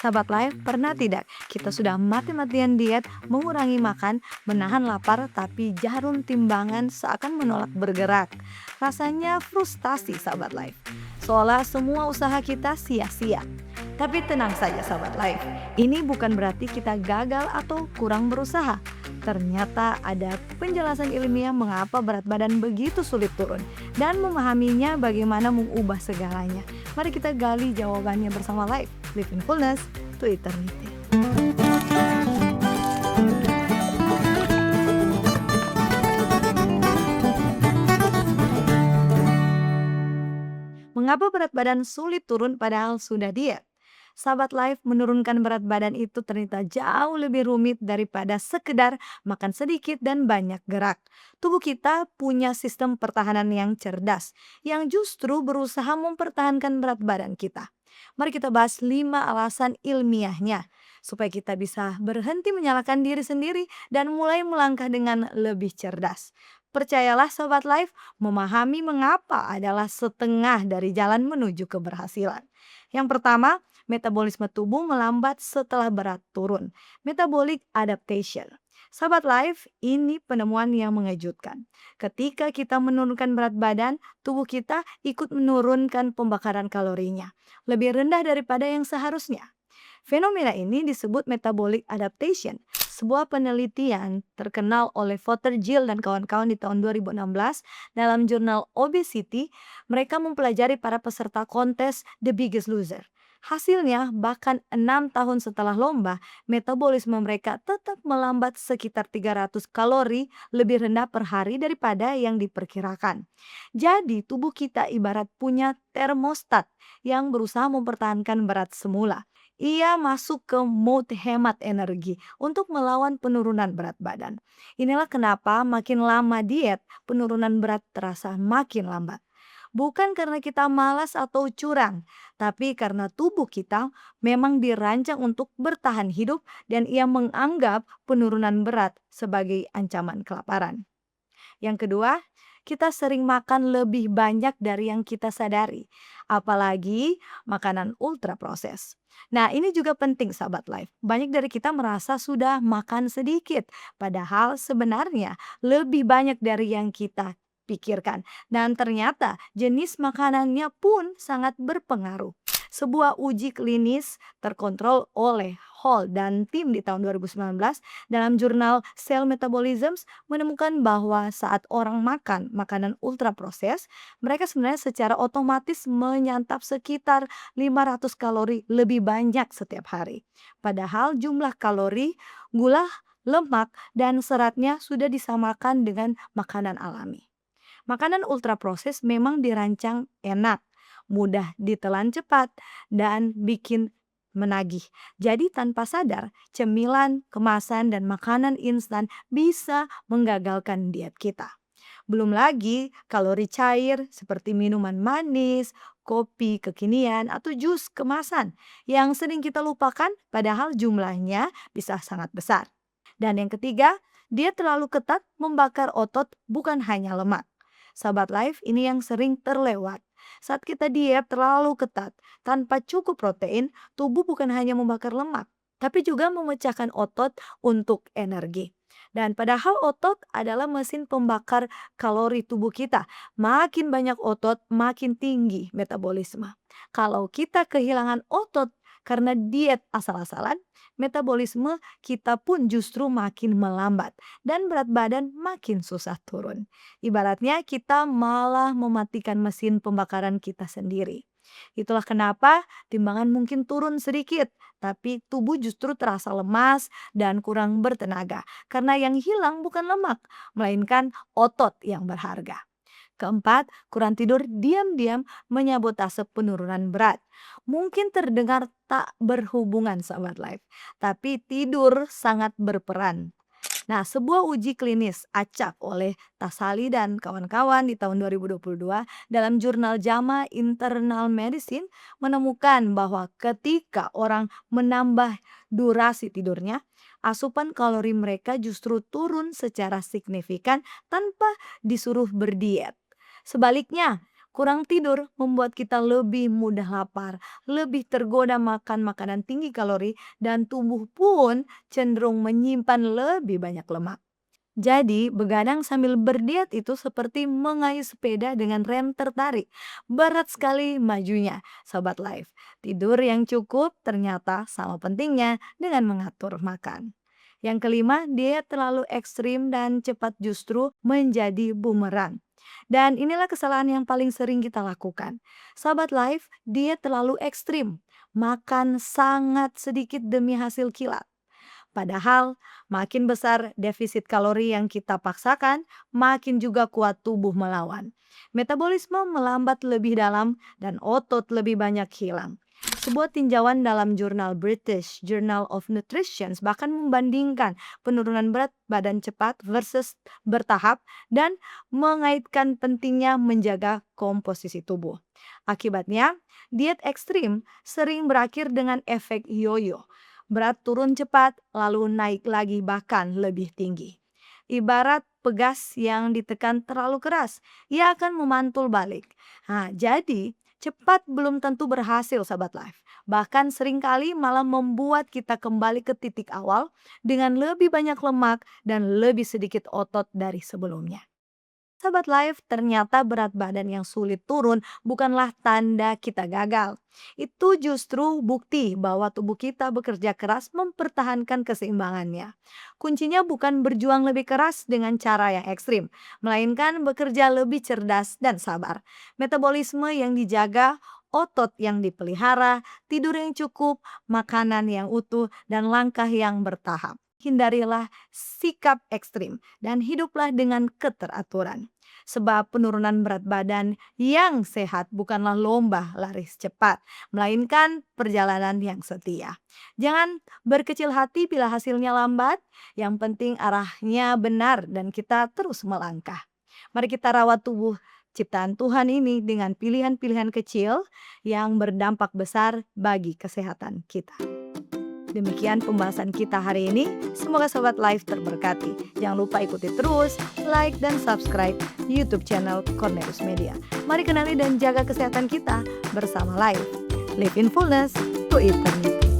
Sahabat Life, pernah tidak kita sudah mati-matian diet, mengurangi makan, menahan lapar, tapi jarum timbangan seakan menolak bergerak? Rasanya frustasi sahabat Life, seolah semua usaha kita sia-sia. Tapi tenang saja sahabat Life, ini bukan berarti kita gagal atau kurang berusaha. Ternyata ada penjelasan ilmiah mengapa berat badan begitu sulit turun, dan memahaminya bagaimana mengubah segalanya. Mari kita gali jawabannya bersama Life, Live in Fullness to Eternity. Mengapa berat badan sulit turun padahal sudah diet? Sahabat Life, menurunkan berat badan itu ternyata jauh lebih rumit daripada sekedar makan sedikit dan banyak gerak. Tubuh kita punya sistem pertahanan yang cerdas, yang justru berusaha mempertahankan berat badan kita. Mari kita bahas 5 alasan ilmiahnya, supaya kita bisa berhenti menyalahkan diri sendiri dan mulai melangkah dengan lebih cerdas. Percayalah Sobat Life, memahami mengapa adalah setengah dari jalan menuju keberhasilan. Yang pertama, metabolisme tubuh melambat setelah berat turun. Metabolic adaptation. Sahabat Life, ini penemuan yang mengejutkan. Ketika kita menurunkan berat badan, tubuh kita ikut menurunkan pembakaran kalorinya. Lebih rendah daripada yang seharusnya. Fenomena ini disebut metabolic adaptation. Sebuah penelitian terkenal oleh Gill dan kawan-kawan di tahun 2016 dalam jurnal Obesity, mereka mempelajari para peserta kontes The Biggest Loser. Hasilnya, bahkan 6 tahun setelah lomba, metabolisme mereka tetap melambat sekitar 300 kalori lebih rendah per hari daripada yang diperkirakan. Jadi, tubuh kita ibarat punya termostat yang berusaha mempertahankan berat semula. Ia masuk ke mode hemat energi untuk melawan penurunan berat badan. Inilah kenapa makin lama diet, penurunan berat terasa makin lambat. Bukan karena kita malas atau curang, tapi karena tubuh kita memang dirancang untuk bertahan hidup dan ia menganggap penurunan berat sebagai ancaman kelaparan. Yang kedua, kita sering makan lebih banyak dari yang kita sadari, apalagi makanan ultra proses. Nah, ini juga penting sahabat Life. Banyak dari kita merasa sudah makan sedikit, padahal sebenarnya lebih banyak dari yang kita pikirkan. Dan ternyata jenis makanannya pun sangat berpengaruh. Sebuah uji klinis terkontrol oleh Hall dan tim di tahun 2019 dalam jurnal Cell Metabolism menemukan bahwa saat orang makan makanan ultra proses, mereka sebenarnya secara otomatis menyantap sekitar 500 kalori lebih banyak setiap hari. Padahal jumlah kalori, gula, lemak, dan seratnya sudah disamakan dengan makanan alami. Makanan ultra proses memang dirancang enak, mudah ditelan cepat, dan bikin menagih. Jadi tanpa sadar, cemilan, kemasan, dan makanan instan bisa menggagalkan diet kita. Belum lagi kalori cair seperti minuman manis, kopi kekinian, atau jus kemasan yang sering kita lupakan padahal jumlahnya bisa sangat besar. Dan yang ketiga, dia terlalu ketat membakar otot bukan hanya lemak. Sahabat Life, ini yang sering terlewat. Saat kita diet terlalu ketat, tanpa cukup protein, tubuh bukan hanya membakar lemak, tapi juga memecahkan otot untuk energi. Dan padahal otot adalah mesin pembakar kalori tubuh kita. Makin banyak otot, makin tinggi metabolisme. Kalau kita kehilangan otot karena diet asal-asalan, metabolisme kita pun justru makin melambat dan berat badan makin susah turun. Ibaratnya kita malah mematikan mesin pembakaran kita sendiri. Itulah kenapa timbangan mungkin turun sedikit, tapi tubuh justru terasa lemas dan kurang bertenaga. Karena yang hilang bukan lemak, melainkan otot yang berharga. Keempat, kurang tidur diam-diam menyabotase penurunan berat. Mungkin terdengar tak berhubungan sahabat Life, tapi tidur sangat berperan. Nah, sebuah uji klinis acak oleh Tasali dan kawan-kawan di tahun 2022 dalam jurnal JAMA Internal Medicine menemukan bahwa ketika orang menambah durasi tidurnya, asupan kalori mereka justru turun secara signifikan tanpa disuruh berdiet. Sebaliknya, Kurang tidur membuat kita lebih mudah lapar, lebih tergoda makan makanan tinggi kalori, dan tubuh pun cenderung menyimpan lebih banyak lemak. Jadi, begadang sambil berdiet itu seperti mengayuh sepeda dengan rem tertarik. Berat sekali majunya, Sobat Life. Tidur yang cukup ternyata sama pentingnya dengan mengatur makan. Yang kelima, diet terlalu ekstrim dan cepat justru menjadi bumerang. Dan inilah kesalahan yang paling sering kita lakukan. Sahabat Life, diet terlalu ekstrim. Makan sangat sedikit demi hasil kilat. Padahal makin besar defisit kalori yang kita paksakan, makin juga kuat tubuh melawan. Metabolisme melambat lebih dalam dan otot lebih banyak hilang. Sebuah tinjauan dalam jurnal British Journal of Nutrition bahkan membandingkan penurunan berat badan cepat versus bertahap dan mengaitkan pentingnya menjaga komposisi tubuh. Akibatnya, diet ekstrim sering berakhir dengan efek yoyo. Berat turun cepat, lalu naik lagi bahkan lebih tinggi. Ibarat pegas yang ditekan terlalu keras, ia akan memantul balik. Nah, jadi cepat belum tentu berhasil sahabat life. Bahkan seringkali malah membuat kita kembali ke titik awal dengan lebih banyak lemak dan lebih sedikit otot dari sebelumnya. Sahabat Life, ternyata berat badan yang sulit turun bukanlah tanda kita gagal. Itu justru bukti bahwa tubuh kita bekerja keras mempertahankan keseimbangannya. Kuncinya bukan berjuang lebih keras dengan cara yang ekstrim, melainkan bekerja lebih cerdas dan sabar. Metabolisme yang dijaga, otot yang dipelihara, tidur yang cukup, makanan yang utuh, dan langkah yang bertahap. Hindarilah sikap ekstrim dan hiduplah dengan keteraturan. Sebab penurunan berat badan yang sehat bukanlah lomba lari cepat, melainkan perjalanan yang setia. Jangan berkecil hati bila hasilnya lambat, yang penting arahnya benar dan kita terus melangkah. Mari kita rawat tubuh ciptaan Tuhan ini dengan pilihan-pilihan kecil yang berdampak besar bagi kesehatan kita. Demikian pembahasan kita hari ini. Semoga Sobat Life terberkati. Jangan lupa ikuti terus, like dan subscribe YouTube channel Cornelius Media. Mari kenali dan jaga kesehatan kita bersama Life. Live in fullness to eternity.